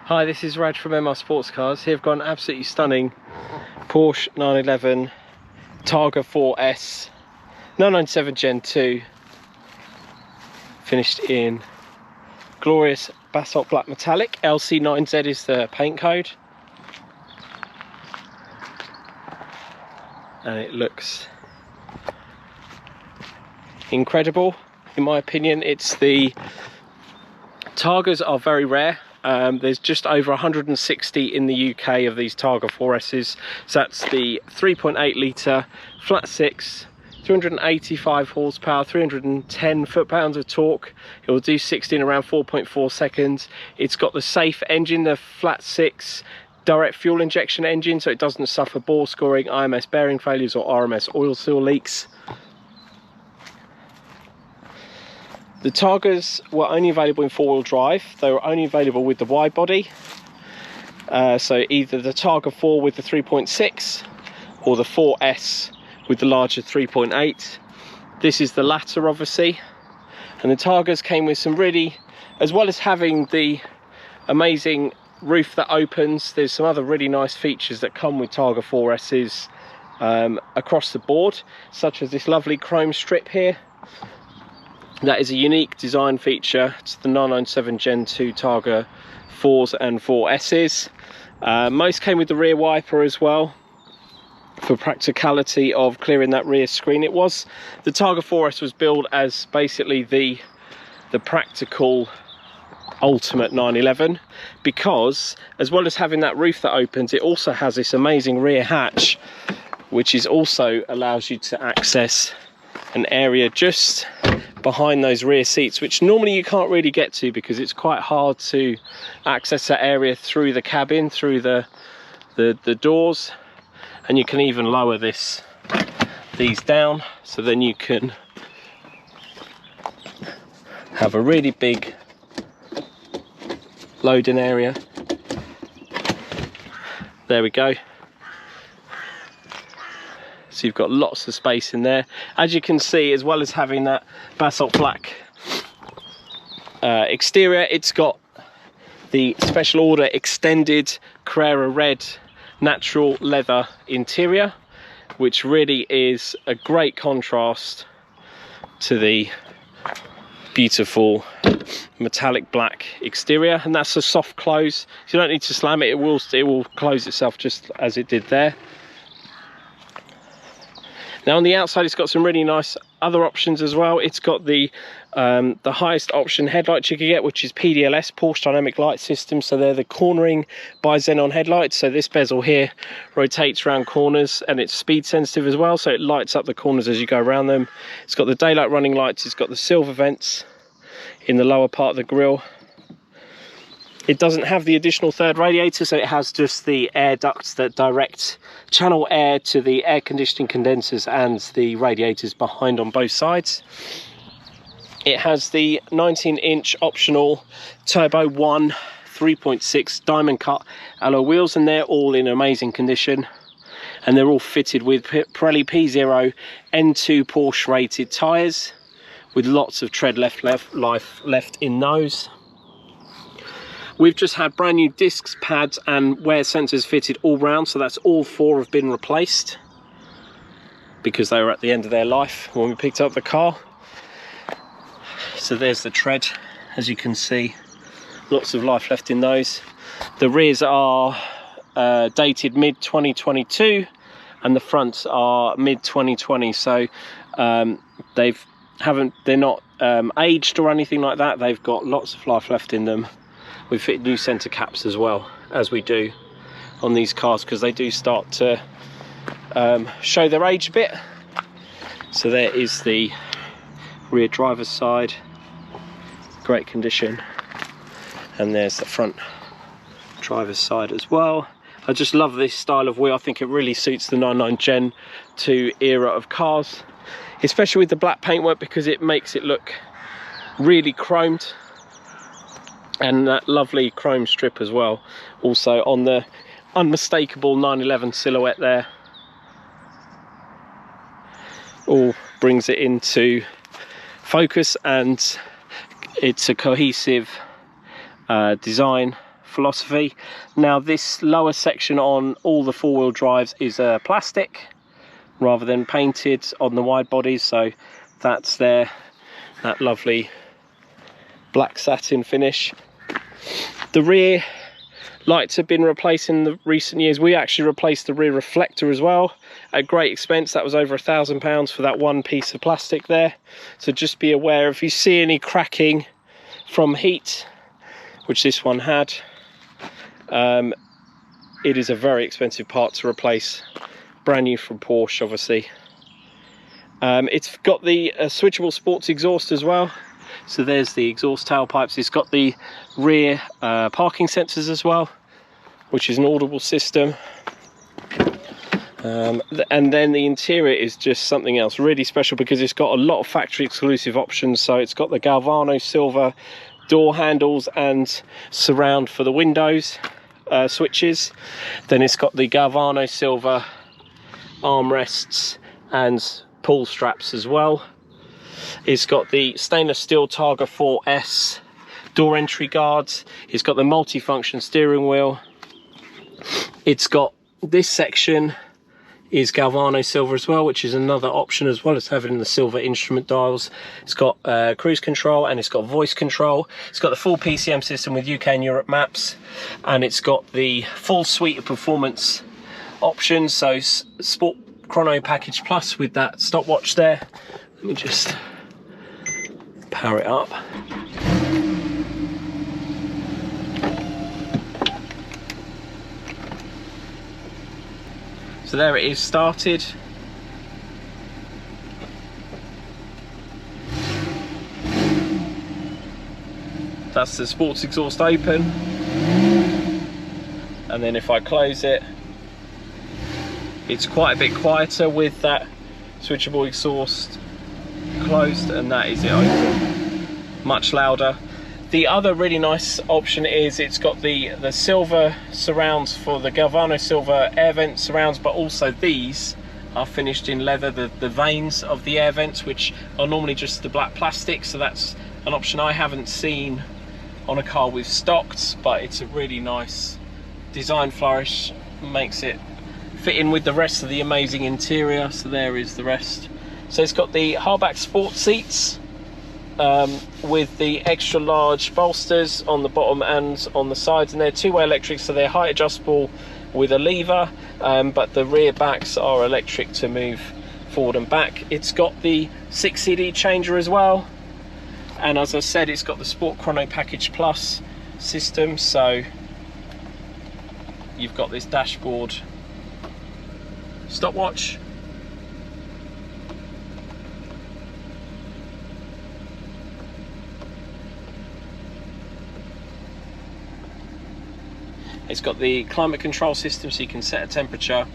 Hi, this is Raj from MR Sportscars. Here I've got an absolutely stunning Porsche 911 Targa 4S 997 Gen 2, finished in glorious Basalt Black Metallic. LC9Z is the paint code, and it looks incredible. In my opinion, Targas are very rare. There's just over 160 in the UK of these Targa 4Ss. So that's the 3.8 litre flat six, 385 horsepower, 310 foot-pounds of torque. It will do 60 in around 4.4 seconds. It's got the safe engine, the flat six direct fuel injection engine, so it doesn't suffer bore scoring, IMS bearing failures or RMS oil seal leaks. The Targas were only available in four-wheel drive. They were only available with the wide body. So either the Targa 4 with the 3.6 or the 4S with the larger 3.8. This is the latter, obviously. And the Targas came with some really, as well as having the amazing roof that opens, there's some other really nice features that come with Targa 4Ss across the board, such as this lovely chrome strip here. That is a unique design feature to the 997 Gen 2 Targa 4s and 4Ss. Most came with the rear wiper as well, for practicality of clearing that rear screen. The Targa 4S was billed as basically the practical ultimate 911, because as well as having that roof that opens, it also has this amazing rear hatch, which is also allows you to access an area just behind those rear seats, which normally you can't really get to because it's quite hard to access that area through the cabin, through the doors. And you can even lower these down, so then you can have a really big loading area. There we go. So you've got lots of space in there. As you can see, as well as having that Basalt Black exterior, it's got the special order extended Carrera Red Natural Leather interior, which really is a great contrast to the beautiful metallic black exterior. And that's a soft close, so you don't need to slam it. It will close itself just as it did there. Now on the outside, it's got some really nice other options as well. It's got the highest option headlights you can get, which is PDLS, Porsche Dynamic Light System. So they're the cornering by xenon headlights. So this bezel here rotates around corners, and it's speed sensitive as well, so it lights up the corners as you go around them. It's got the daylight running lights. It's got the silver vents in the lower part of the grille. It doesn't have the additional third radiator, so it has just the air ducts that direct channel air to the air conditioning condensers and the radiators behind on both sides. It has the 19-inch optional Turbo 1 3.6 diamond cut alloy wheels, and they're all in amazing condition. And they're all fitted with Pirelli P0 N2 Porsche rated tyres, with lots of tread life left in those. We've just had brand new discs, pads and wear sensors fitted all round, so that's all four have been replaced because they were at the end of their life when we picked up the car. So there's the tread, as you can see, lots of life left in those. The rears are dated mid 2022 and the fronts are mid 2020, so they're not aged or anything like that. They've got lots of life left in them. We've fitted new centre caps as well, as we do on these cars, because they do start to show their age a bit. So there is the rear driver's side, great condition, and there's the front driver's side as well. I just love this style of wheel. I think it really suits the 99 Gen 2 era of cars, especially with the black paintwork, because it makes it look really chromed. And that lovely chrome strip as well, also on the unmistakable 911 silhouette there. All brings it into focus, and it's a cohesive design philosophy. Now this lower section on all the four-wheel drives is plastic rather than painted on the wide bodies, so that's there, that lovely black satin finish. The rear lights have been replaced in the recent years. We actually replaced the rear reflector as well at great expense. That was over £1,000 for that one piece of plastic there. So just be aware if you see any cracking from heat, which this one had, it is a very expensive part to replace. Brand new from Porsche, obviously. It's got the switchable sports exhaust as well. So there's the exhaust tailpipes. It's got the rear parking sensors as well, which is an audible system. And then the interior is just something else really special because it's got a lot of factory exclusive options. So it's got the Galvano silver door handles and surround for the windows switches. Then it's got the Galvano silver armrests and pull straps as well. It's got the stainless steel Targa 4S door entry guards. It's got the multifunction steering wheel. It's got this section is Galvano silver as well, which is another option as well as having the silver instrument dials. It's got cruise control and it's got voice control. It's got the full PCM system with UK and Europe maps, and it's got the full suite of performance options. So Sport Chrono Package Plus with that stopwatch there. Let me just power it up. So there it is started. That's the sports exhaust open. And then if I close it, it's quite a bit quieter with that switchable exhaust closed, and that is it open. Much louder. The other really nice option is it's got the silver surrounds for the Galvano silver air vent surrounds, but also these are finished in leather, the veins of the air vents, which are normally just the black plastic. So that's an option I haven't seen on a car we've stocked, but it's a really nice design flourish, makes it fit in with the rest of the amazing interior. So there is the rest. So it's got the hardback sport seats with the extra large bolsters on the bottom and on the sides, and they're two-way electric, so they're height adjustable with a lever, but the rear backs are electric to move forward and back. It's got the 6 CD changer as well, and as I said, it's got the Sport Chrono Package Plus system. So you've got this dashboard stopwatch, it's got the climate control system, so you can set a temperature.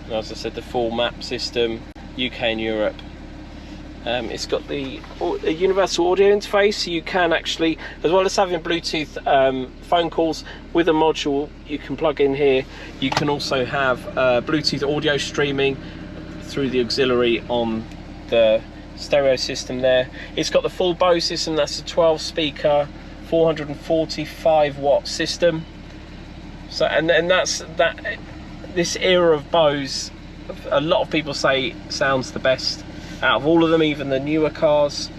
And as I said, the full map system, UK and Europe. It's got the universal audio interface, so you can actually, as well as having Bluetooth phone calls with a module you can plug in here, you can also have Bluetooth audio streaming through the auxiliary on the stereo system there. It's got the full BOSE system. That's a 12 speaker 445 watt system. So and that's that. This era of BOSE, a lot of people say sounds the best out of all of them, even the newer cars.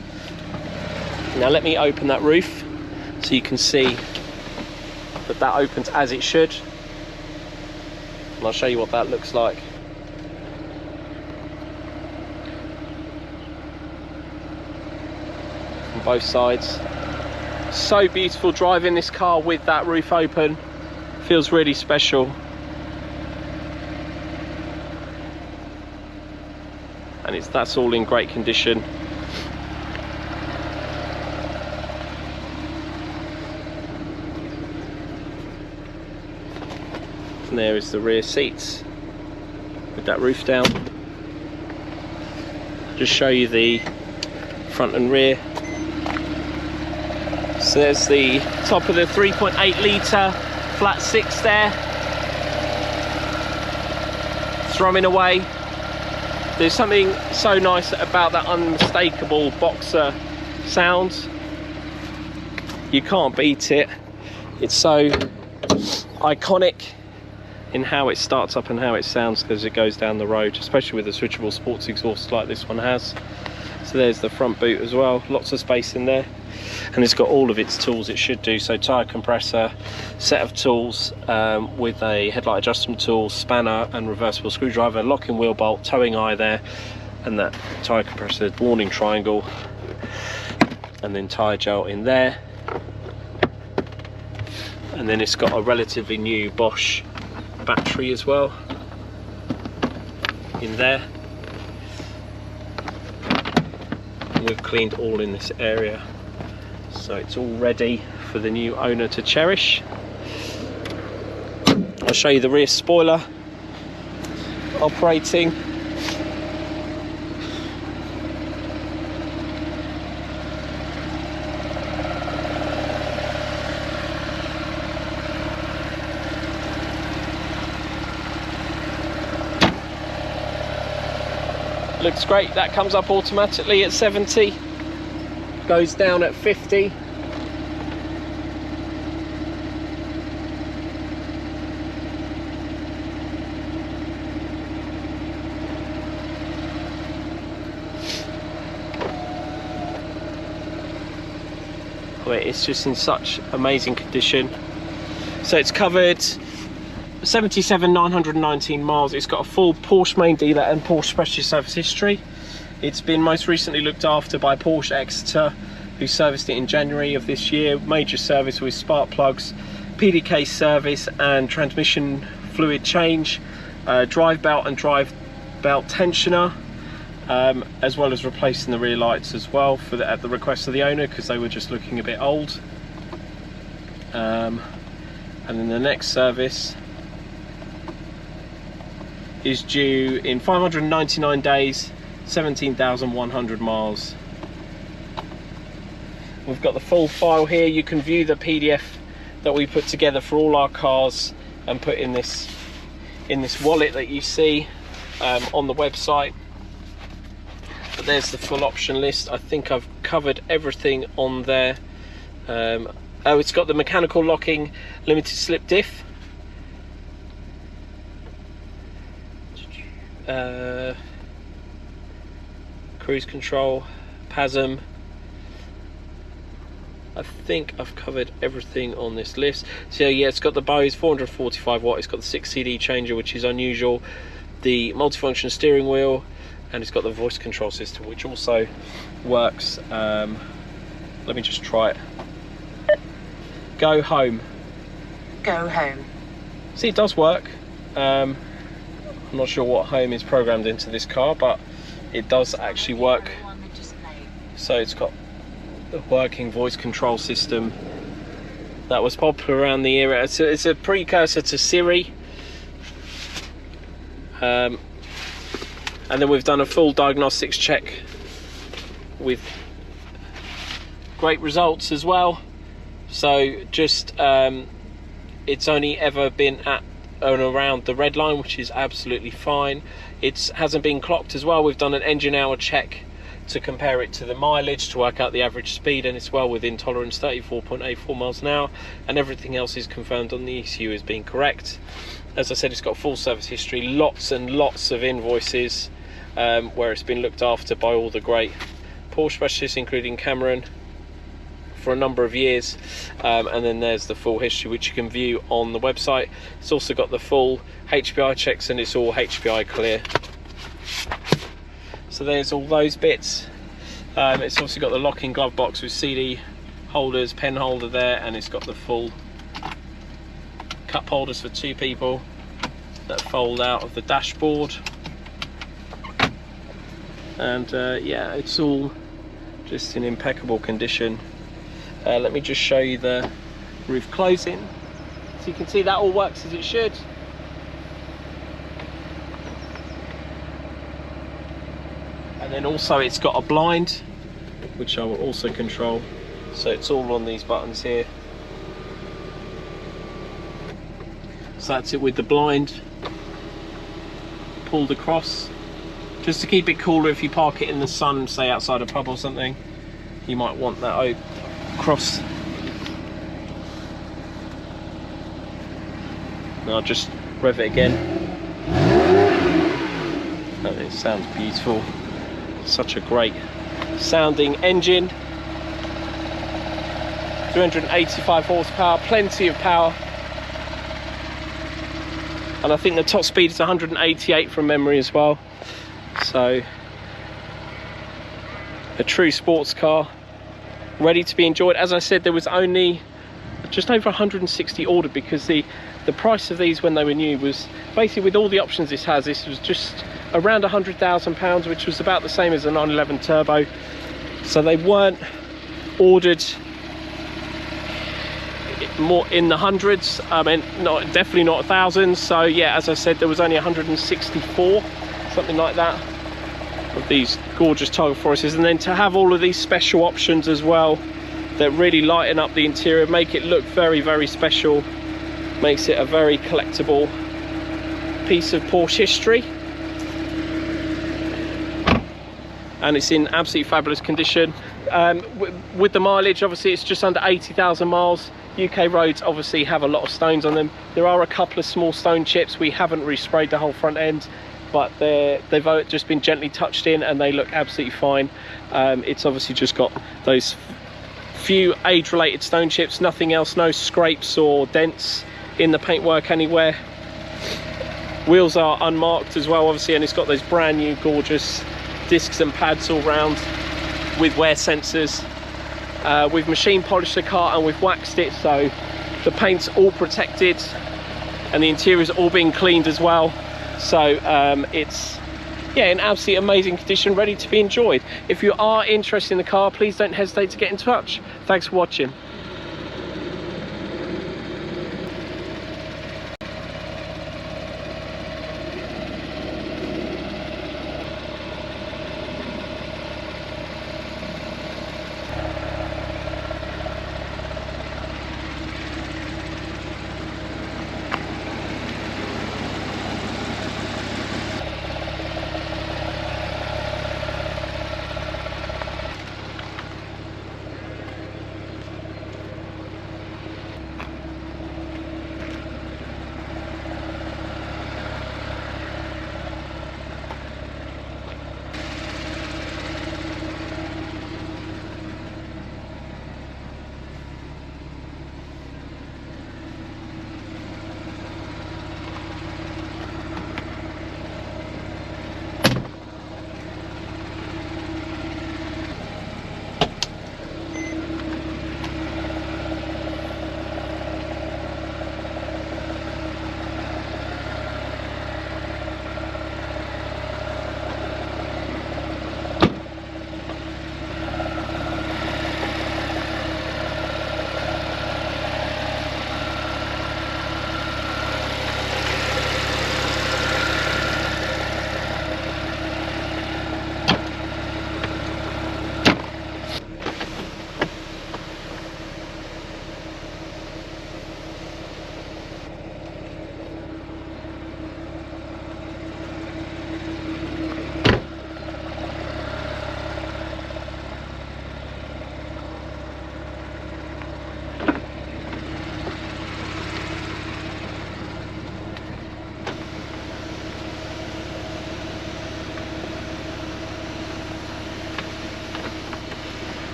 Now let me open that roof so you can see that that opens as it should, and I'll show you what that looks like. Both sides. So beautiful driving this car with that roof open. Feels really special. And that's all in great condition. And there is the rear seats with that roof down. Just show you the front and rear. So there's the top of the 3.8 litre flat 6 there, thrumming away. There's something so nice about that unmistakable boxer sound. You can't beat it. It's so iconic in how it starts up and how it sounds as it goes down the road, especially with a switchable sports exhaust like this one has. So there's the front boot as well, lots of space in there, and it's got all of its tools it should do. So tyre compressor, set of tools with a headlight adjustment tool, spanner and reversible screwdriver, locking wheel bolt, towing eye there, and that tyre compressor warning triangle, and then tyre gel in there. And then it's got a relatively new Bosch battery as well in there. And we've cleaned all in this area, so it's all ready for the new owner to cherish. I'll show you the rear spoiler operating. Looks great. That comes up automatically at 70, goes down at 50. It's just in such amazing condition. So it's covered 77,919 miles. It's got a full Porsche main dealer and Porsche specialist service history. It's been most recently looked after by Porsche Exeter, who serviced it in January of this year. Major service with spark plugs, PDK service and transmission fluid change, drive belt and drive belt tensioner, as well as replacing the rear lights as well at the request of the owner, because they were just looking a bit old. And then the next service is due in 599 days, 17,100 miles. We've got the full file here. You can view the PDF that we put together for all our cars and put in this wallet that you see on the website. But there's the full option list. I think I've covered everything on there. Oh, it's got the mechanical locking limited slip diff, cruise control, PASM. I think I've covered everything on this list. So yeah, it's got the BOSE 445 watt, it's got the 6 CD changer, which is unusual, the multifunction steering wheel, and it's got the voice control system, which also works. Let me just try it. Go home. Go home. See, it does work. I'm not sure what home is programmed into this car, but it does actually work. So it's got the working voice control system that was popular around the era. It's a precursor to Siri. And then we've done a full diagnostics check with great results as well. So just it's only ever been at and around the red line, which is absolutely fine. It hasn't been clocked as well. We've done an engine hour check to compare it to the mileage to work out the average speed, and it's well within tolerance, 34.84 miles an hour, and everything else is confirmed on the ECU as being correct. As I said, it's got full service history, lots and lots of invoices where it's been looked after by all the great Porsche specialists, including Cameron, for a number of years. And then there's the full history, which you can view on the website. It's also got the full HPI checks, and it's all HPI clear. So there's all those bits. It's also got the locking glove box with CD holders, pen holder there, and it's got the full cup holders for 2 people that fold out of the dashboard. And yeah, it's all just in impeccable condition. Let me just show you the roof closing, so you can see that all works as it should. And then also it's got a blind, which I will also control. So it's all on these buttons here. So that's it with the blind pulled across. just to keep it cooler if you park it in the sun, say outside a pub or something. You might want that across. And I'll just rev it again. And it sounds beautiful. Such a great sounding engine. 285 horsepower, plenty of power. And I think the top speed is 188 from memory as well. So a true sports car, ready to be enjoyed. As I said, there was only just over 160 ordered, because the price of these when they were new was basically, with all the options this has, this was just around £100,000, which was about the same as a 911 Turbo. So they weren't ordered more in the hundreds, definitely not thousands. So yeah, as I said, there was only 164, something like that, of these gorgeous Targa Forests. And then to have all of these special options as well that really lighten up the interior, make it look very, very special, makes it a very collectible piece of Porsche history. And it's in absolutely fabulous condition. With the mileage, obviously it's just under 80,000 miles. UK roads obviously have a lot of stones on them. There are a couple of small stone chips. We haven't resprayed the whole front end, but they've just been gently touched in and they look absolutely fine. It's obviously just got those few age-related stone chips, nothing else, no scrapes or dents in the paintwork anywhere. Wheels are unmarked as well, obviously, and it's got those brand new gorgeous discs and pads all round with wear sensors. We've machine polished the car and we've waxed it, so the paint's all protected and the interior's all being cleaned as well. So it's, yeah, in absolutely amazing condition, ready to be enjoyed. If you are interested in the car, please don't hesitate to get in touch. Thanks for watching.